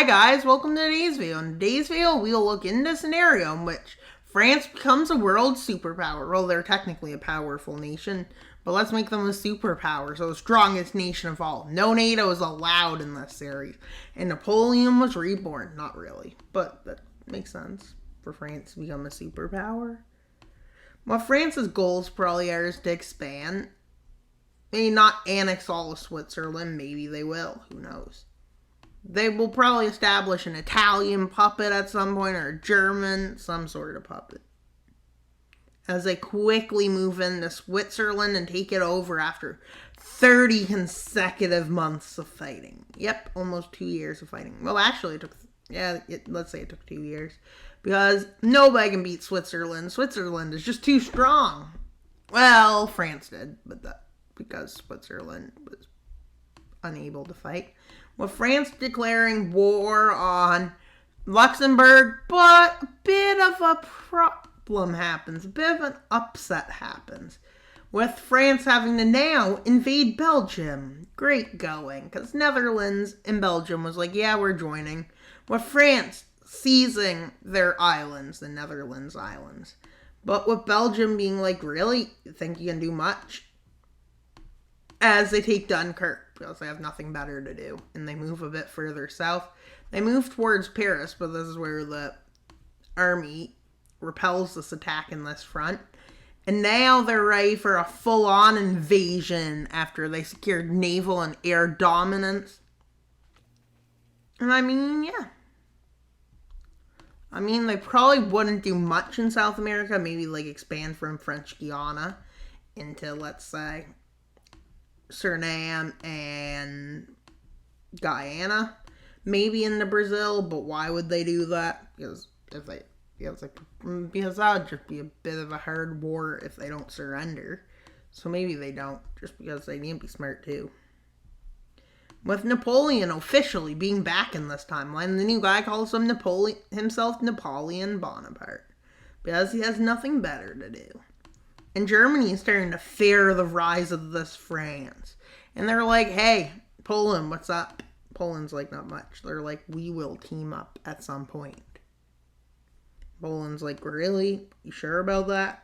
Hi guys, welcome to today's video. In today's video, we'll look into a scenario in which France becomes a world superpower. Well, they're technically a powerful nation, but let's make them a superpower, so the strongest nation of all. No NATO is allowed in this series. And Napoleon was reborn. Not really, but that makes sense for France to become a superpower. What France's goals probably are is to expand. Maybe not annex all of Switzerland, maybe they will, who knows. They will probably establish an Italian puppet at some point, or a German, some sort of puppet. As they quickly move into Switzerland and take it over after 30 consecutive months of fighting. Yep, almost 2 years of fighting. Well, actually, let's say it took 2 years. Because nobody can beat Switzerland. Switzerland is just too strong. Well, France did, but because Switzerland was unable to fight. With France declaring war on Luxembourg, but a bit of a problem happens, a bit of an upset happens, with France having to now invade Belgium. Great going, because Netherlands and Belgium was like, yeah, we're joining, with France seizing their islands, the Netherlands islands. But with Belgium being like, really? You think you can do much? As they take Dunkirk, because they have nothing better to do, and they move a bit further south. They move towards Paris, but this is where the army repels this attack in this front. And now they're ready for a full-on invasion after they secured naval and air dominance. And I mean, yeah. I mean, they probably wouldn't do much in South America. Maybe, like, expand from French Guiana into, let's say, Suriname and Guyana, maybe into Brazil, but why would they do that? Because that would just be a bit of a hard war if they don't surrender. So maybe they don't, just because they need to be smart too. With Napoleon officially being back in this timeline, the new guy calls himself Napoleon Bonaparte, because he has nothing better to do. And Germany is starting to fear the rise of this France. And they're like, hey, Poland, what's up? Poland's like, not much. They're like, we will team up at some point. Poland's like, really? You sure about that?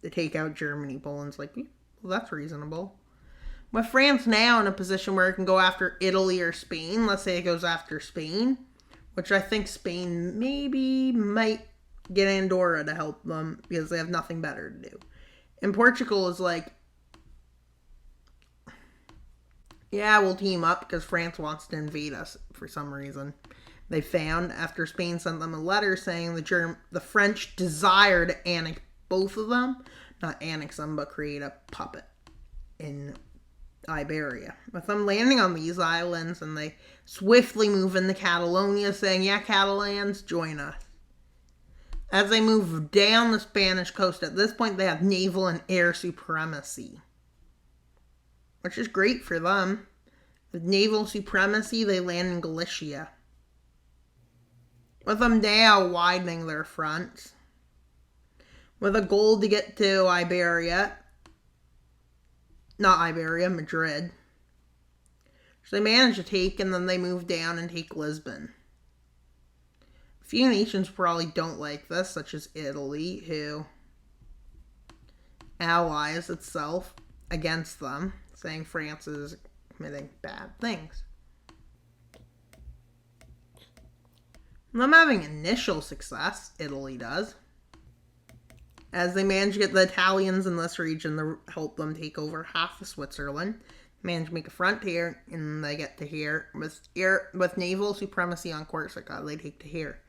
To take out Germany. Poland's like, well, that's reasonable. With France now in a position where it can go after Italy or Spain, let's say it goes after Spain, which I think Spain maybe might get Andorra to help them because they have nothing better to do. And Portugal is like, yeah, we'll team up because France wants to invade us for some reason. They found after Spain sent them a letter saying the French desire to annex both of them. Not annex them, but create a puppet in Iberia. With them landing on these islands, and they swiftly move into Catalonia saying, yeah, Catalans, join us. As they move down the Spanish coast, at this point they have naval and air supremacy. Which is great for them. With naval supremacy, they land in Galicia. With them now widening their fronts. With a goal to get to Madrid. So they manage to take, and then they move down and take Lisbon. A few nations probably don't like this, such as Italy, who allies itself against them, saying France is committing bad things. Them having initial success, Italy does, as they manage to get the Italians in this region to help them take over half of Switzerland. Manage to make a frontier, and they get to here. With naval supremacy on Corsica, they take to here.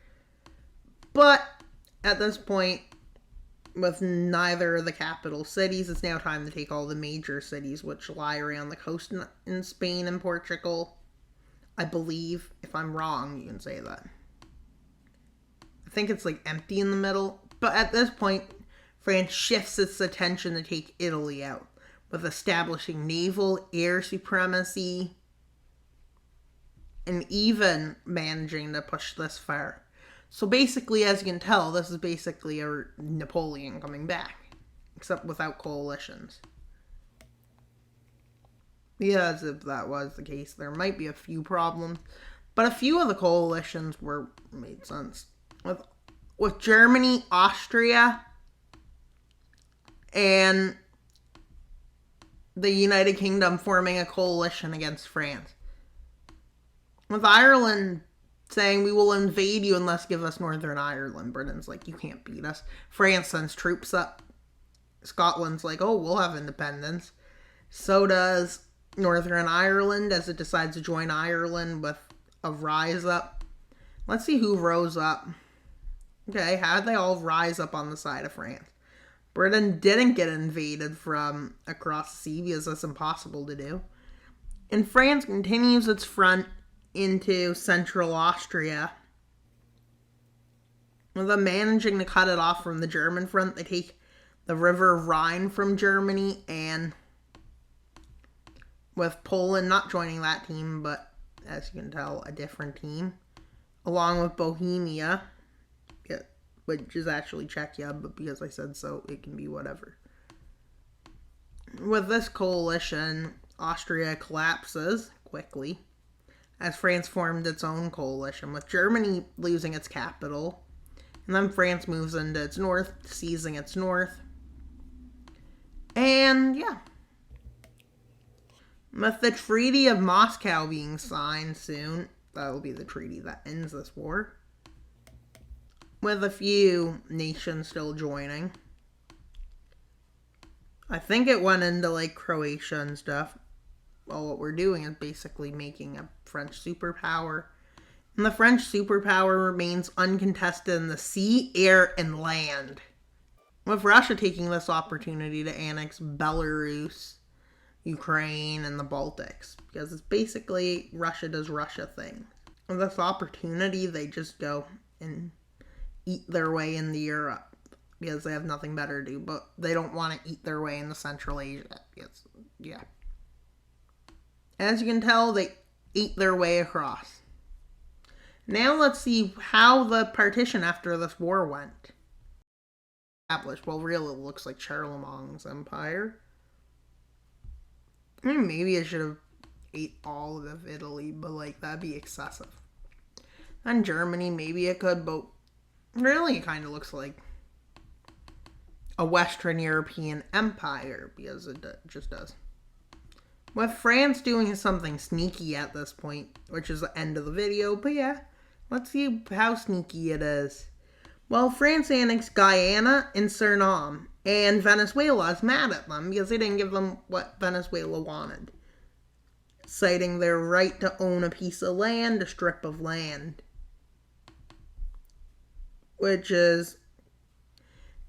But at this point, with neither of the capital cities, it's now time to take all the major cities which lie around the coast in Spain and Portugal. I believe. If I'm wrong, you can say that. I think it's like empty in the middle. But at this point, France shifts its attention to take Italy out, with establishing naval air supremacy and even managing to push this far. So basically, as you can tell, this is basically a Napoleon coming back, except without coalitions. Because if that was the case, there might be a few problems. But a few of the coalitions made sense. With Germany, Austria, and the United Kingdom forming a coalition against France. With Ireland saying, we will invade you unless you give us Northern Ireland. Britain's like, you can't beat us. France sends troops up. Scotland's like, oh, we'll have independence. So does Northern Ireland as it decides to join Ireland with a rise up. Let's see who rose up. Okay, how'd they all rise up on the side of France? Britain didn't get invaded from across the sea because that's impossible to do. And France continues its front into central Austria. With them managing to cut it off from the German front, they take the River Rhine from Germany, and with Poland not joining that team, but as you can tell, a different team, along with Bohemia, which is actually Czechia, but because I said so, it can be whatever. With this coalition, Austria collapses quickly as France formed its own coalition, with Germany losing its capital, and then France moves into its north, seizing its north. And yeah. With the Treaty of Moscow being signed soon, that'll be the treaty that ends this war. With a few nations still joining. I think it went into like Croatia and stuff. Well, what we're doing is basically making a French superpower. And the French superpower remains uncontested in the sea, air, and land. With Russia taking this opportunity to annex Belarus, Ukraine, and the Baltics. Because it's basically Russia does Russia things. With this opportunity, they just go and eat their way into Europe. Because they have nothing better to do. But they don't want to eat their way into Central Asia. Because, yeah. As you can tell, they ate their way across. Now let's see how the partition after this war went. Established. Well, really, it looks like Charlemagne's empire. I mean, maybe I should have ate all of Italy, but like that'd be excessive. And Germany, maybe it could, but really, it kind of looks like a Western European empire because it just does. With France doing something sneaky at this point, which is the end of the video, but yeah, let's see how sneaky it is. Well, France annexed Guyana and Suriname, and Venezuela is mad at them because they didn't give them what Venezuela wanted, citing their right to own a piece of land, a strip of land, which is...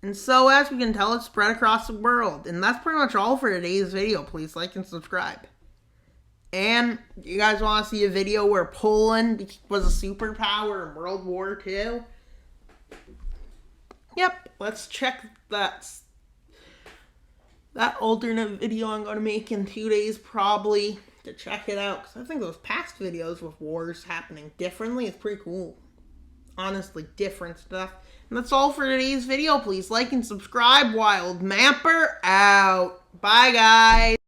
And so, as we can tell, it's spread across the world. And that's pretty much all for today's video. Please like and subscribe. And you guys want to see a video where Poland was a superpower in World War II? Yep, let's check that alternate video I'm going to make in 2 days probably to check it out. Because I think those past videos with wars happening differently is pretty cool. Honestly, different stuff. And that's all for today's video. Please like and subscribe. Wild Mapper out. Bye, guys.